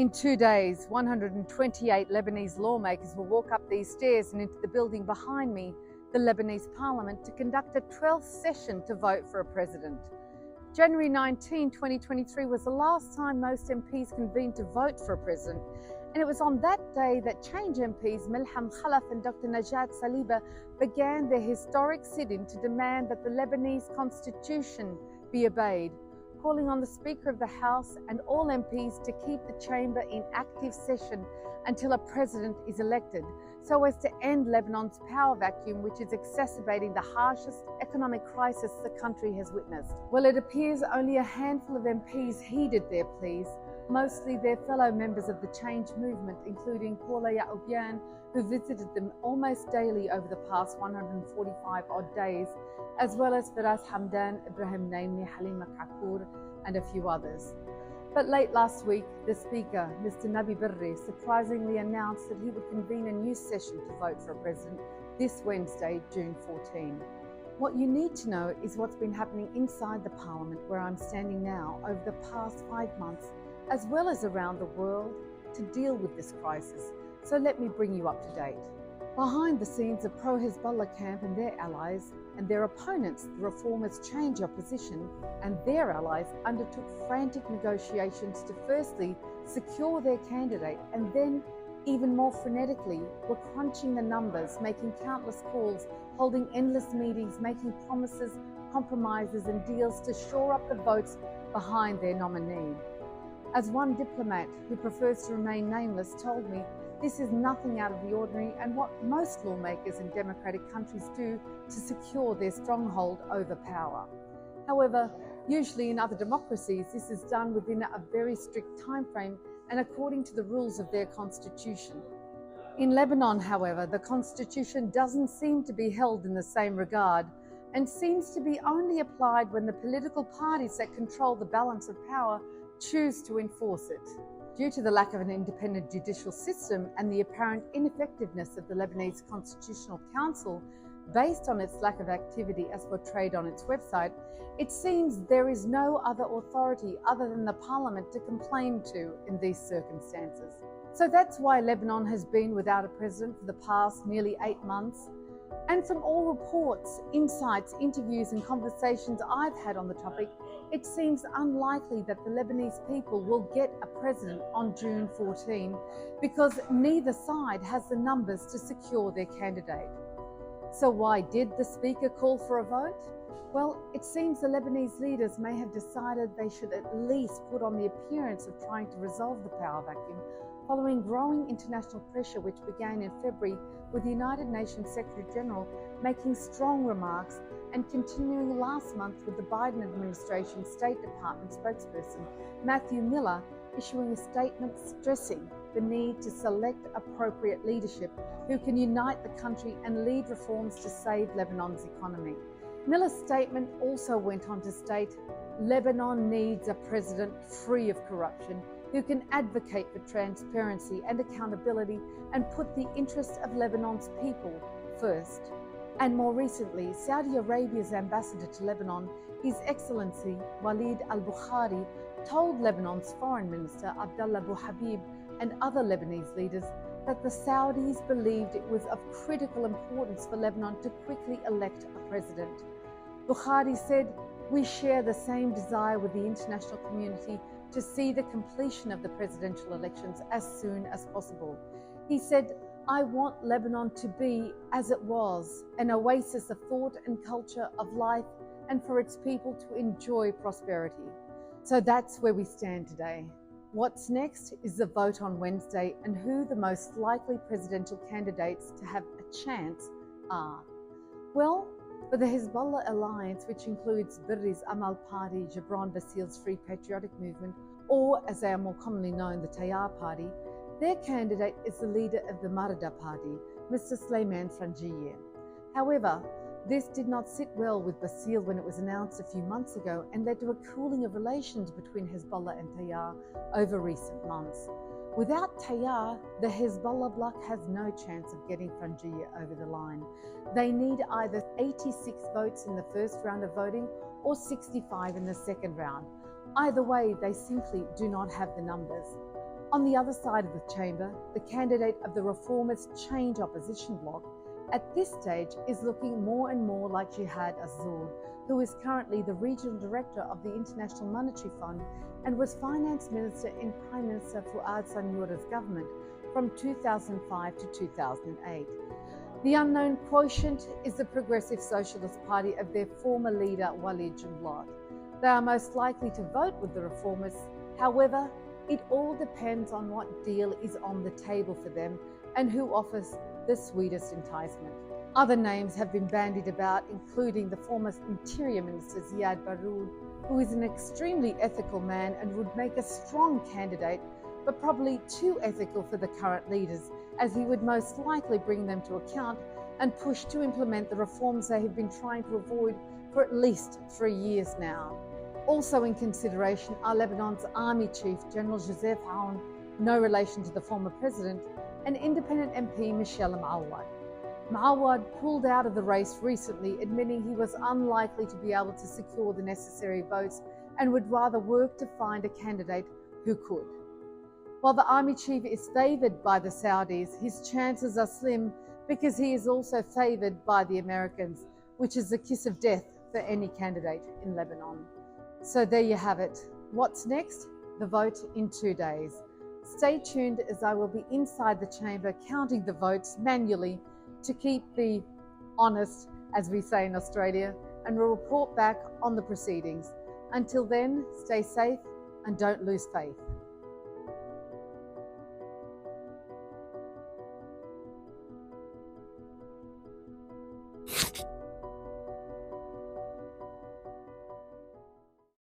In 2 days, 128 Lebanese lawmakers will walk up these stairs and into the building behind me, the Lebanese parliament, to conduct a 12th session to vote for a president. January 19, 2023 was the last time most MPs convened to vote for a president. And it was on that day that Change MPs Milham Khalaf and Dr. Najat Saliba began their historic sit-in to demand that the Lebanese constitution be obeyed, calling on the Speaker of the House and all MPs to keep the chamber in active session until a president is elected, so as to end Lebanon's power vacuum, which is exacerbating the harshest economic crisis the country has witnessed. Well, it appears only a handful of MPs heeded their pleas, mostly their fellow members of the Change movement, including Paula Ya'ubian, who visited them almost daily over the past 145 odd days, as well as Firas Hamdan, Ibrahim Naimi, Halima Kakour, and a few others. But late last week, the Speaker, Mr. Nabi Berri, surprisingly announced that he would convene a new session to vote for a president this Wednesday, June 14. What you need to know is what's been happening inside the Parliament, where I'm standing now, over the past 5 months, as well as around the world, to deal with this crisis. So let me bring you up to date. Behind the scenes, the pro-Hezbollah camp and their allies and their opponents, the Reformers' Change opposition and their allies, undertook frantic negotiations to firstly secure their candidate, and then, even more frenetically, were crunching the numbers, making countless calls, holding endless meetings, making promises, compromises and deals to shore up the votes behind their nominee. As one diplomat who prefers to remain nameless told me, this is nothing out of the ordinary and what most lawmakers in democratic countries do to secure their stronghold over power. However, usually in other democracies, this is done within a very strict time frame and according to the rules of their constitution. In Lebanon, however, the constitution doesn't seem to be held in the same regard and seems to be only applied when the political parties that control the balance of power choose to enforce it. Due to the lack of an independent judicial system and the apparent ineffectiveness of the Lebanese Constitutional Council, based on its lack of activity as portrayed on its website, it seems there is no other authority other than the parliament to complain to in these circumstances. So that's why Lebanon has been without a president for the past nearly 8 months. And from all reports, insights, interviews and conversations I've had on the topic, it seems unlikely that the Lebanese people will get a president on June 14 because neither side has the numbers to secure their candidate. So why did the Speaker call for a vote? Well, it seems the Lebanese leaders may have decided they should at least put on the appearance of trying to resolve the power vacuum following growing international pressure which began in February with the United Nations Secretary General making strong remarks and continuing last month with the Biden administration State Department spokesperson Matthew Miller issuing a statement stressing the need to select appropriate leadership who can unite the country and lead reforms to save Lebanon's economy. Miller's statement also went on to state, Lebanon needs a president free of corruption who can advocate for transparency and accountability and put the interests of Lebanon's people first. And more recently, Saudi Arabia's ambassador to Lebanon, His Excellency Walid al-Bukhari, told Lebanon's Foreign Minister Abdullah Abu Habib and other Lebanese leaders that the Saudis believed it was of critical importance for Lebanon to quickly elect a president. Bukhari said, "We share the same desire with the international community to see the completion of the presidential elections as soon as possible." He said, "I want Lebanon to be, as it was, an oasis of thought and culture of life and for its people to enjoy prosperity." So that's where we stand today. What's next is the vote on Wednesday and who the most likely presidential candidates to have a chance are. Well, for the Hezbollah alliance, which includes Berri's Amal Party, Gibran Bassil's Free Patriotic Movement, or as they are more commonly known, the Tayyar Party, their candidate is the leader of the Marda Party, Mr. Sulaiman Frangieh. However, this did not sit well with Bassil when it was announced a few months ago and led to a cooling of relations between Hezbollah and Tayyar over recent months. Without Tayyar, the Hezbollah bloc has no chance of getting Frangieh over the line. They need either 86 votes in the first round of voting or 65 in the second round. Either way, they simply do not have the numbers. On the other side of the chamber, the candidate of the reformist Change opposition bloc at this stage is looking more and more like Jihad Azzour, who is currently the regional director of the International Monetary Fund and was finance minister in Prime Minister Fuad Sanyoura's government from 2005 to 2008. The unknown quotient is the Progressive Socialist Party of their former leader Walid Jumblat. They are most likely to vote with the reformists. However, it all depends on what deal is on the table for them and who offers the sweetest enticement. Other names have been bandied about, including the former Interior Minister Ziad Baroud, who is an extremely ethical man and would make a strong candidate, but probably too ethical for the current leaders, as he would most likely bring them to account and push to implement the reforms they have been trying to avoid for at least 3 years now. Also in consideration are Lebanon's Army Chief, General Joseph Aoun, no relation to the former president, and independent MP Michel Maouad. Maouad pulled out of the race recently, admitting he was unlikely to be able to secure the necessary votes and would rather work to find a candidate who could. While the Army Chief is favoured by the Saudis, his chances are slim because he is also favoured by the Americans, which is the kiss of death for any candidate in Lebanon. So there you have it. What's next? The vote in 2 days. Stay tuned as I will be inside the chamber counting the votes manually to keep the honest, as we say in Australia, and will report back on the proceedings. Until then, stay safe and don't lose faith.